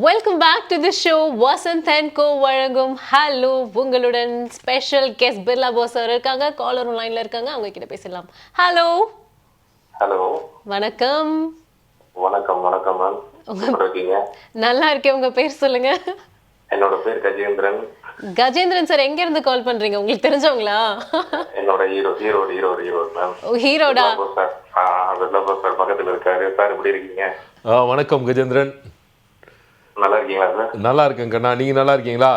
Welcome back to the show. Vasanth and Co வழங்கும் hello. உங்களுடன் special guest Birla Bose sir இருக்காங்க. Caller லைன்ல இருக்காங்க, அவங்க கிட்ட பேசலாம். ஹலோ. ஹலோ. வணக்கம். வணக்கம். வணக்கம் மேம். எப்படி இருக்கீங்க? நல்லா இருக்கேன். உங்க பேர் சொல்லுங்க. என்னோட பேர் கஜேந்திரன். கஜேந்திரன் சார், எங்க இருந்து கால் பண்றீங்க? உங்களுக்கு தெரிஞ்சவங்களா? என்னோட ஹீரோ மேம். ஹீரோடா? பிர்லா போஸ் சார் பக்கத்துல இருக்காரு. சார் எப்படி இருக்கீங்க? வணக்கம் கஜேந்திரன். நல்லா இருக்கீங்களா சார்? நல்லா இருக்கேன் கண்ணா, நீங்க நல்லா இருக்கீங்களா?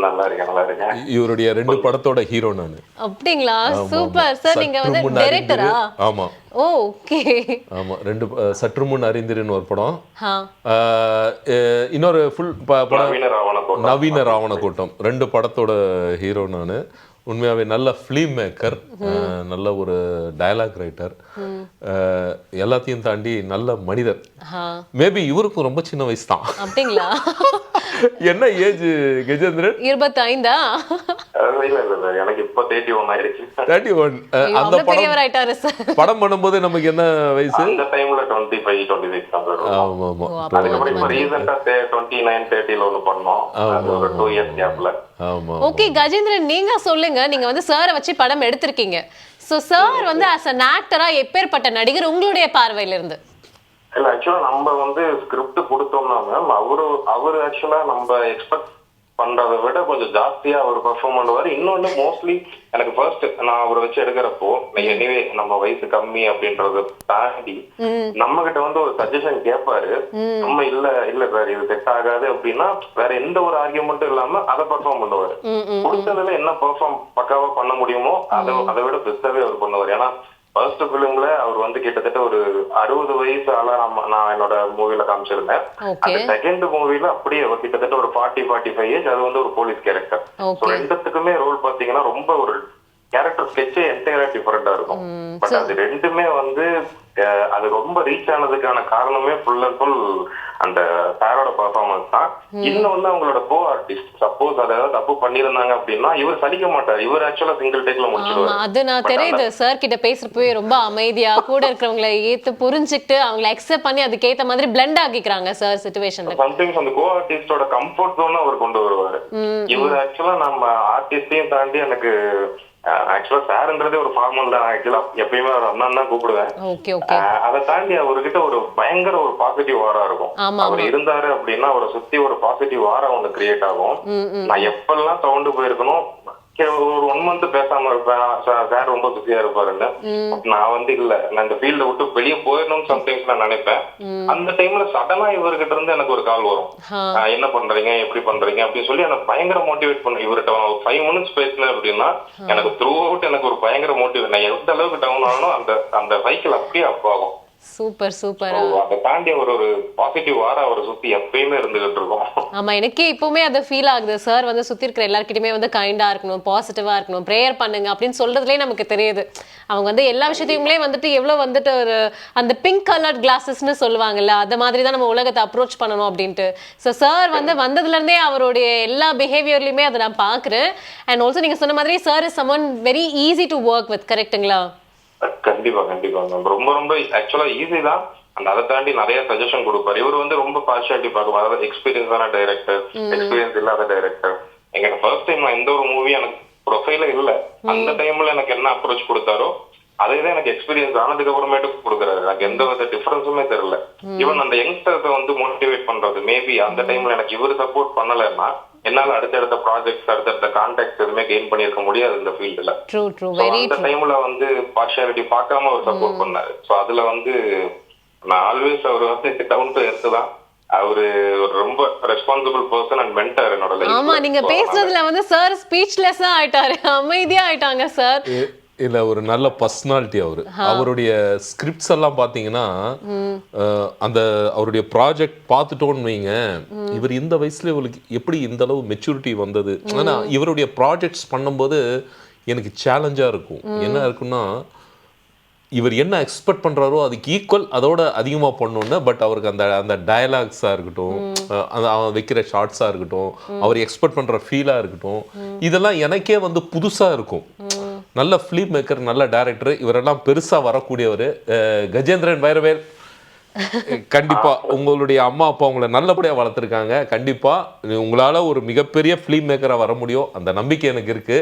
நல்லா இருக்கேன். இவருடைய 2 படத்தோட ஹீரோ நானு. அப்படிங்களா? Super sir. நீங்க வந்து டைரக்டரா? ஆமா. ஓகே. ஆமா, 2 சற்று முன் அறிந்திருன்னு ஒரு படம், இன்னொரு ஃபுல் படம் நவீன ராவண கூட்டம். 2 படத்தோட ஹீரோ நானு. உண்மையாவே நல்ல ஃபிலிம் மேக்கர், நல்ல ஒரு டயலாக் ரைட்டர், எல்லாத்தையும் தாண்டி நல்ல மனிதர். மேபி இவருக்கும் ரொம்ப சின்ன வயசு தான். அப்படிங்களா? என்ன ஏஜ் கஜேந்திரன்? 25. எனக்கு இப்ப 31 ஆயிடுச்சு. 31. அந்த படம் பண்ணும்போது நமக்கு என்ன வயசு? அந்த டைம்ல 25 26 தான் வரும். ஆமா ஆமா. அதுக்கப்புறம் இப்ப ரீசன்ட்டா 29 30 ல ஒன்னு பண்ணோம். அது ஒரு 2 இயர்ஸ் கேப்ல. ஆமா. ஓகே கஜேந்திரன், நீங்க சொல்லுங்க. நீங்க வந்து சாரை வச்சு படம் எடுத்திருக்கீங்க. சோ சார் வந்து as an actor-ஆ எப்பேற்பட்ட நடிகர் உங்களுடைய பார்வையில இருந்து? இல்ல, ஆக்சுவலா நம்ம வந்து ஸ்கிரிப்ட் கொடுத்தோம்னா மேம், அவரு ஆக்சுவலா நம்ம எக்ஸ்பெக்ட் பண்றதை விட கொஞ்சம் ஜாஸ்தியா அவர் பெர்ஃபார்ம் பண்ணுவாரு. இன்னொன்னு மோஸ்ட்லி எனக்கு ஃபர்ஸ்ட் நான் அவரை வச்சு எடுக்கிறப்போ, எனிவே நம்ம வயசு கம்மி அப்படின்றத தாண்டி நம்ம கிட்ட வந்து ஒரு சஜஷன் கேட்பாரு. நம்ம இல்ல சார் இது செட் ஆகாது அப்படின்னா வேற எந்த ஒரு ஆர்கியூமெண்ட்டும் இல்லாம அதை பெர்ஃபார்ம் பண்ணுவாரு. கொடுத்ததுல என்ன பெர்ஃபார்ம் பக்காவா பண்ண முடியுமோ அதை விட பெஸ்டாவே அவர் பண்ணுவார். ஏன்னா ஃபர்ஸ்ட் பிலிம்ல அவர் வந்து கிட்டத்தட்ட ஒரு 60 வயசு ஆளா நான் என்னோட மூவில காமிச்சிருந்தேன். அந்த செகண்ட் மூவில அப்படியே கிட்டத்தட்ட ஒரு 40-45 ஏஜ். அது வந்து ஒரு போலீஸ் கேரக்டர். ரெண்டுத்துக்குமே ரோல் பாத்தீங்கன்னா ரொம்ப ஒரு கேரக்டர் ஸ்கெட்சே என்டையரா டிஃபரெண்டா இருக்கும். பட் அது ரெண்டுமே வந்து அது ரொம்ப ரீச் ஆனதுக்கான காரணமே ஃபுல் அண்ட் ஃபுல் அந்த சாரோட பெர்ஃபார்மன்ஸ் தான். இன்னொன்னு அவங்களோட கோ ஆர்டிஸ்ட் சப்போஸ் அதாவது தப்பு பண்ணிருந்தாங்க அப்படின்னா இவர் சலிக்க மாட்டார். இவர் ஆக்சுவலா சிங்கிள் டேக்ல முடிச்சிடுவாரு. அது நான் தெரியுது. சார் கிட்ட பேசுறப்பவே ரொம்ப அமைதியா கூட இருக்கிறவங்களை ஏத்து புரிஞ்சுக்கிட்டு அவங்களை அக்செப்ட் பண்ணி அதுக்கேத்த மாதிரி பிளெண்ட் ஆகிக்கிறாங்க சார் சிச்சுவேஷன்ல. சம்டைம்ஸ் அந்த கோ ஆர்டிஸ்டோட கம்ஃபர்ட் ஜோன் அவர் கொண்டு வருவாரு. இவர் ஆக்சுவலா நம்ம ஆர்டிஸ்டையும் தாண்டி எனக்கு ஆக்சுவலா சார்ன்றதே ஒரு ஃபார்மல் தான். ஆக்சுவலா எப்பயுமே அவர் அண்ணன் தான் கூப்பிடுவேன். அதை தாண்டி அவர்கிட்ட ஒரு பயங்கர ஒரு பாசிட்டிவ் வாரா இருக்கும். அவர் இருந்தாரு அப்படின்னா அவரை சுத்தி ஒரு பாசிட்டிவ் வாரா ஒண்ணு கிரியேட் ஆகும். நான் எப்பெல்லாம் சவுண்டு போயிருக்கணும், ஒரு 1 மந்த் பேசாம இருப்பேன், சார் ரொம்ப பிஸியா இருப்பாருன்னு. நான் வந்து இல்ல, நான் இந்த ஃபீல்ட விட்டு வெளியே போயிடணும்னு சம்டைம்ஸ் நான் நினைப்பேன். அந்த டைம்ல சடனா இவர்கிட்ட இருந்து எனக்கு ஒரு கால் வரும், என்ன பண்றீங்க எப்படி பண்றீங்க அப்படின்னு சொல்லி எனக்கு பயங்கர மோட்டிவேட் பண்ண. இவர்கிட்ட 5 மினிட்ஸ் பேசினேன் அப்படின்னா எனக்கு த்ரூ அவுட் எனக்கு ஒரு பயங்கர மோட்டிவேட். நான் எந்த அளவுக்கு டவுன் ஆகணும் அந்த சைக்கிள் அப்படியே அப் ஆகும். Super super. அதை தாண்டி ஒரு பாசிட்டிவ் வார அவரை சுத்தி எப்பயுமே இருந்துகிட்டு இருக்கோம். ஆமா, எனக்கே இப்பவுமே அதை ஃபீல் ஆகுது. சார் வந்து சுத்தி இருக்கிற எல்லாருக்கிட்டுமே வந்து கைண்டா இருக்கணும், பாசிட்டிவா இருக்கணும், ப்ரேயர் பண்ணுங்க அப்படின்னு சொல்றதுலயே நமக்கு தெரியுது. அவங்க வந்து எல்லா விஷயத்தையுமே வந்துட்டு எவ்வளவு வந்துட்டு ஒரு அந்த பிங்க் கலர் கிளாஸஸ்ன்னு சொல்லுவாங்கல்ல, அந்த மாதிரி தான் நம்ம உலகத்தை அப்ரோச் பண்ணணும் அப்படின்ட்டு. ஸோ சார் வந்து வந்ததுல இருந்தே அவருடைய எல்லா பிஹேவியர்லயுமே அதை நான் பாக்குறேன். அண்ட் ஆல்சோ நீங்க சொன்ன மாதிரி sir is someone very easy to work with. கரெக்ட்டுங்களா? கண்டிப்பா ரொம்ப ரொம்ப ஆக்சுவலா ஈஸி தான். அந்த அதை தாண்டி நிறைய சஜஷன் கொடுப்பாரு. இவர் வந்து ரொம்ப பார்ஷியாலிட்டி பார்க்க, அதாவது எக்ஸ்பீரியன்ஸான டைரக்டர், எக்ஸ்பீரியன்ஸ் இல்லாத டைரக்டர். எங்க ஃபர்ஸ்ட் டைம் நான் எந்த ஒரு மூவி எனக்கு ப்ரொஃபைல இல்ல, அந்த டைம்ல எனக்கு என்ன அப்ரோச் கொடுத்தாரோ அதேதான் எனக்கு எக்ஸ்பீரியன்ஸ் ஆனதுக்கு அப்புறமேட்டு கொடுக்குறாரு. எனக்கு எந்த வித டிஃபரன்ஸுமே தெரியல. ஈவன் அந்த யங்ஸ்டர்ஸை வந்து மோட்டிவேட் பண்றது, மேபி அந்த டைம்ல எனக்கு இவர் சப்போர்ட் பண்ணலைன்னா என்னால அடுத்தடுத்த ப்ராஜெக்ட்ஸ் அடுத்தடுத்த கான்டாக்ட்ஸ் எதுவுமே கெயின் பண்ணிருக்க முடியாது இந்த ஃபீல்டுல. அந்த டைம்ல வந்து பார்ஷியாலிட்டி பார்க்காம அவர் சப்போர்ட் பண்ணாரு. சோ அதுல வந்து நான் ஆல்வேஸ் அவர் வந்து டவுன் டு எர்த் தான். அவரு ஒரு ரொம்ப ரெஸ்பான்சிபிள் பர்சன் அண்ட் மென்டர் என்னோட லைஃப்ல. ஆமா, நீங்க பேசுறதுல வந்து சார் ஸ்பீச்லெஸ்ஸா ஆயிட்டாரு, அமைதியா ஆயிட்டாங்க சார். இல்ல, ஒரு நல்ல பர்சனாலிட்டி அவருடைய ஸ்கிரிப்ட்ஸ் எல்லாம் பாத்தீங்கன்னா அந்த அவருடைய ப்ராஜெக்ட் பார்த்துட்டோன்னு வைங்க, இவர் இந்த வயசுல இவருக்கு எப்படி இந்த அளவு மெச்சூரிட்டி வந்தது. ஆனா இவருடைய ப்ராஜெக்ட்ஸ் பண்ணும்போது எனக்கு சேலஞ்சா இருக்கும். என்ன இருக்குன்னா, இவர் என்ன எக்ஸ்பெக்ட் பண்றாரோ அதுக்கு ஈக்குவல் அதோட அதிகமா பண்ணணும்னு. பட் அவருக்கு அந்த டயலாக்ஸா இருக்கட்டும், அவன் வைக்கிற ஷார்ட்ஸா இருக்கட்டும், அவர் எக்ஸ்பெக்ட் பண்ற ஃபீலா இருக்கட்டும், இதெல்லாம் எனக்கே வந்து புதுசா இருக்கும். நல்ல ஃபிலிம் மேக்கர், நல்ல டைரக்டர், இவரெல்லாம் பெருசா வரக்கூடியவர். கஜேந்திரன் வைரவேல் கண்டிப்பா உங்களுடைய அம்மா அப்பா உங்களை நல்லபடியா வளர்த்துருக்காங்க. கண்டிப்பா உங்களால ஒரு மிகப்பெரிய ஃபிலிம் மேக்கரா வர முடியும். அந்த நம்பிக்கை எனக்கு இருக்கு.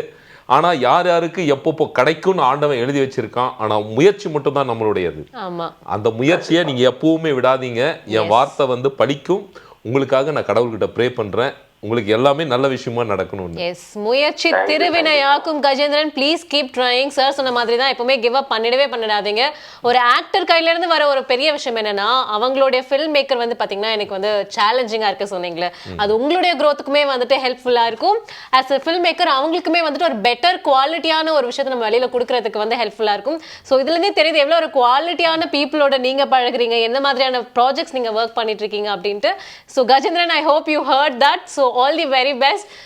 ஆனா யார் யாருக்கு எப்பப்போ கிடைக்கும்னு ஆண்டவன் எழுதி வச்சிருக்கான். ஆனா முயற்சி மட்டும் தான் நம்மளுடையது. ஆமா. அந்த முயற்சியை நீங்க எப்பவுமே விடாதீங்க. என் வார்த்தை வந்து பலிக்கும். உங்களுக்காக நான் கடவுள்கிட்ட ப்ரே பண்றேன். உங்களுக்கு எல்லாமே நல்ல விஷயமா நடக்கணும்னு. எஸ், முயற்சி திருவினையாக்கும் Gajendran. Please keep trying. Sir சொன்ன மாதிரி தான் எப்பவுமே கிவ் அப் பண்ணிடாதீங்க. ஒரு ஆக்டர் கையில இருந்து வர ஒரு பெரிய விஷயம் என்னன்னா, அவங்களுடைய ஃபில்ம் மேக்கர் வந்து பாத்தீங்கன்னா எனக்கு வந்து சேலஞ்சிங்கா இருக்கு சொன்னீங்களே, அது உங்களுடைய growthக்குமே வந்துட்டு ஹெல்ப்ஃபுல்லா இருக்கும். ஆஸ் a ஃபில்ம் மேக்கர் அவங்களுக்குமே வந்துட்டு ஒரு பெட்டர் குவாலிட்டியான ஒரு விஷயத்தை நம்ம வெளியில கொடுக்கறதுக்கு வந்து ஹெல்ப்ஃபுல்லா இருக்கும். ஸோ இதுல இருந்தே தெரியுது எவ்வளவு ஒரு குவாலிட்டியான பீப்புளோட நீங்க பழகுறீங்க, எந்த மாதிரியான ப்ராஜெக்ட்ஸ் நீங்க ஒர்க் பண்ணிட்டு இருக்கீங்க அப்படின்ட்டு. So Gajendran, I hope you heard that. So all the very best.